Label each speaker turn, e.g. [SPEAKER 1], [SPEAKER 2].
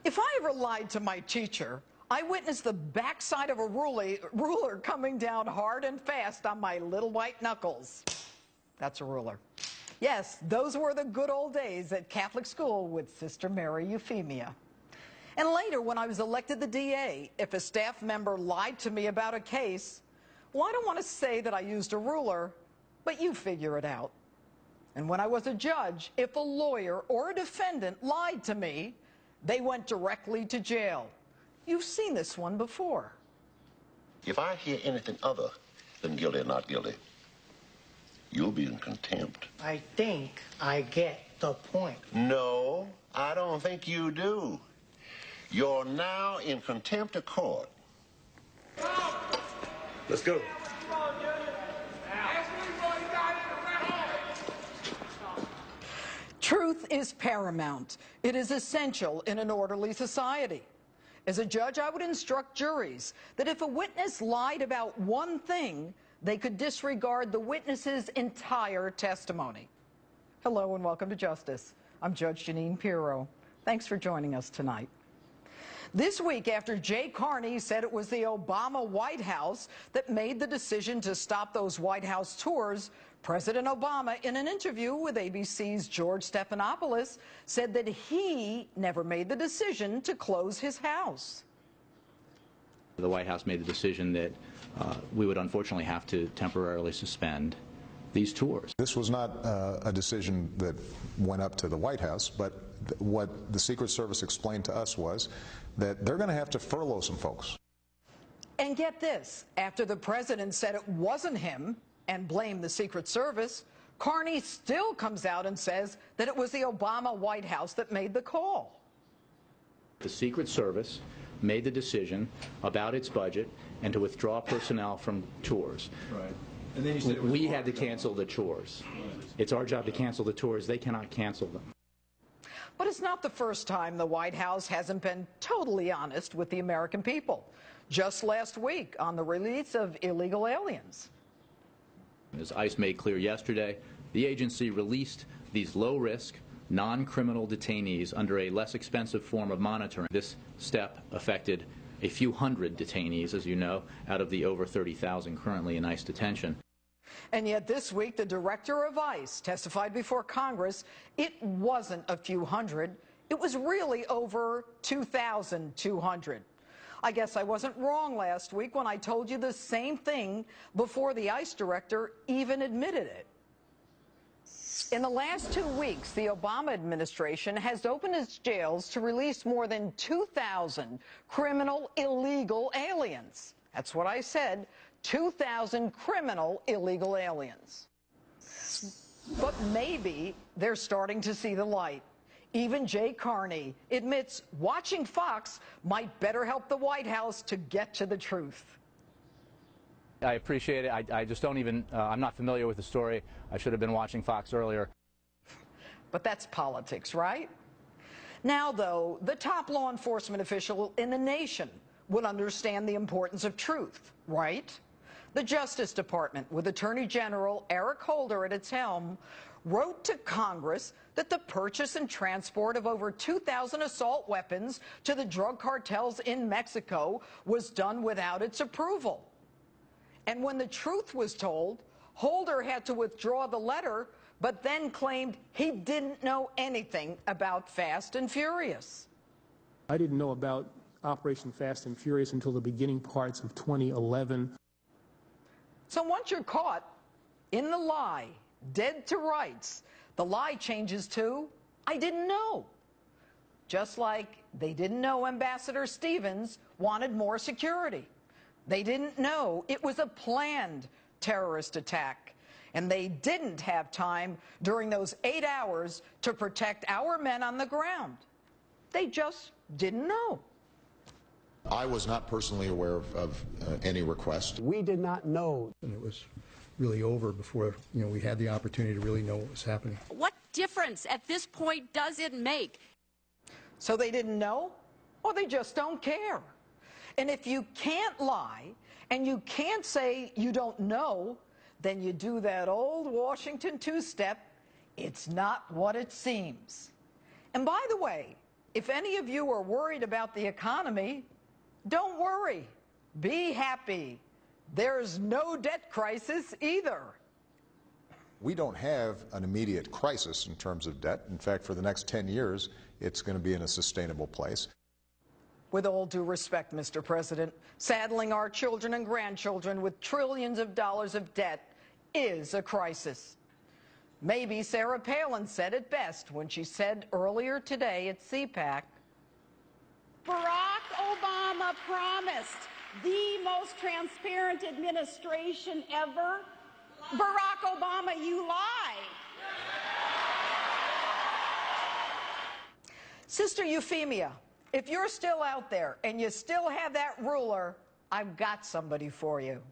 [SPEAKER 1] If I ever lied to my teacher, I witnessed the backside of a ruler coming down hard and fast on my little white knuckles. That's a ruler. Yes, those were the good old days at Catholic school with Sister Mary Euphemia. And later, when I was elected the DA, if a staff member lied to me about a case, well, I don't want to say that I used a ruler, but you figure it out. And when I was a judge, if a lawyer or a defendant lied to me, they went directly to jail. You've seen this one before.
[SPEAKER 2] If I hear anything other than guilty or not guilty, you'll be in contempt.
[SPEAKER 3] I think I get the point.
[SPEAKER 2] No, I don't think you do. You're now in contempt of court.
[SPEAKER 4] Let's go.
[SPEAKER 1] Truth is paramount. It is essential in an orderly society. As a judge, I would instruct juries that if a witness lied about one thing, they could disregard the witness's entire testimony. Hello and welcome to Justice. I'm Judge Jeanine Pirro. Thanks for joining us tonight. This week, after Jay Carney said it was the Obama White House that made the decision to stop those White House tours, President Obama, in an interview with ABC's George Stephanopoulos, said that he never made the decision to close his house.
[SPEAKER 5] The White House made the decision that we would unfortunately have to temporarily suspend these tours.
[SPEAKER 6] This was not a decision that went up to the White House, but what the Secret Service explained to us was that they're going to have to furlough some folks.
[SPEAKER 1] And get this, after the president said it wasn't him and blamed the Secret Service, Carney still comes out and says that it was the Obama White House that made the call.
[SPEAKER 5] The Secret Service made the decision about its budget and to withdraw personnel from tours.
[SPEAKER 4] Right. And then you said
[SPEAKER 5] we had to cancel the tours. It's our job to cancel the tours. They cannot cancel them.
[SPEAKER 1] But it's not the first time the White House hasn't been totally honest with the American people. Just last week on the release of illegal aliens.
[SPEAKER 5] As ICE made clear yesterday, the agency released these low-risk, non-criminal detainees under a less expensive form of monitoring. This step affected a few hundred detainees, as you know, out of the over 30,000 currently in ICE detention.
[SPEAKER 1] And yet this week, the director of ICE testified before Congress it wasn't a few hundred. It was really over 2,200. I guess I wasn't wrong last week when I told you the same thing before the ICE director even admitted it. In the last 2 weeks, the Obama administration has opened its jails to release more than 2,000 criminal illegal aliens. That's what I said, 2,000 criminal illegal aliens. But maybe they're starting to see the light. Even Jay Carney admits watching Fox might better help the White House to get to the truth.
[SPEAKER 5] I appreciate it. I just don't even, I'm not familiar with the story. I should have been watching Fox earlier.
[SPEAKER 1] But that's politics, right? Now, though, the top law enforcement official in the nation would understand the importance of truth, right? The Justice Department, with Attorney General Eric Holder at its helm, wrote to Congress that the purchase and transport of over 2,000 assault weapons to the drug cartels in Mexico was done without its approval. And when the truth was told, Holder had to withdraw the letter, but then claimed he didn't know anything about Fast and Furious.
[SPEAKER 7] I didn't know about Operation Fast and Furious until the beginning parts of 2011.
[SPEAKER 1] So once you're caught in the lie, dead to rights, the lie changes to, I didn't know. Just like they didn't know Ambassador Stevens wanted more security. They didn't know it was a planned terrorist attack. And they didn't have time during those 8 hours to protect our men on the ground. They just didn't know.
[SPEAKER 6] I was not personally aware of any request.
[SPEAKER 8] We did not know.
[SPEAKER 9] And it was really over before, we had the opportunity to really know what was happening.
[SPEAKER 10] What difference at this point does it make?
[SPEAKER 1] So they didn't know, or they just don't care. And if you can't lie and you can't say you don't know, then you do that old Washington two-step, it's not what it seems. And by the way, If any of you are worried about the economy, don't worry. Be happy. There's no debt crisis either.
[SPEAKER 6] We don't have an immediate crisis in terms of debt. In fact, for the next 10 years, it's going to be in a sustainable place.
[SPEAKER 1] With all due respect, Mr. President, saddling our children and grandchildren with trillions of dollars of debt is a crisis. Maybe Sarah Palin said it best when she said earlier today at CPAC,
[SPEAKER 8] Barack Obama promised the most transparent administration ever. Barack Obama, you lie.
[SPEAKER 1] Sister Euphemia, if you're still out there and you still have that ruler, I've got somebody for you.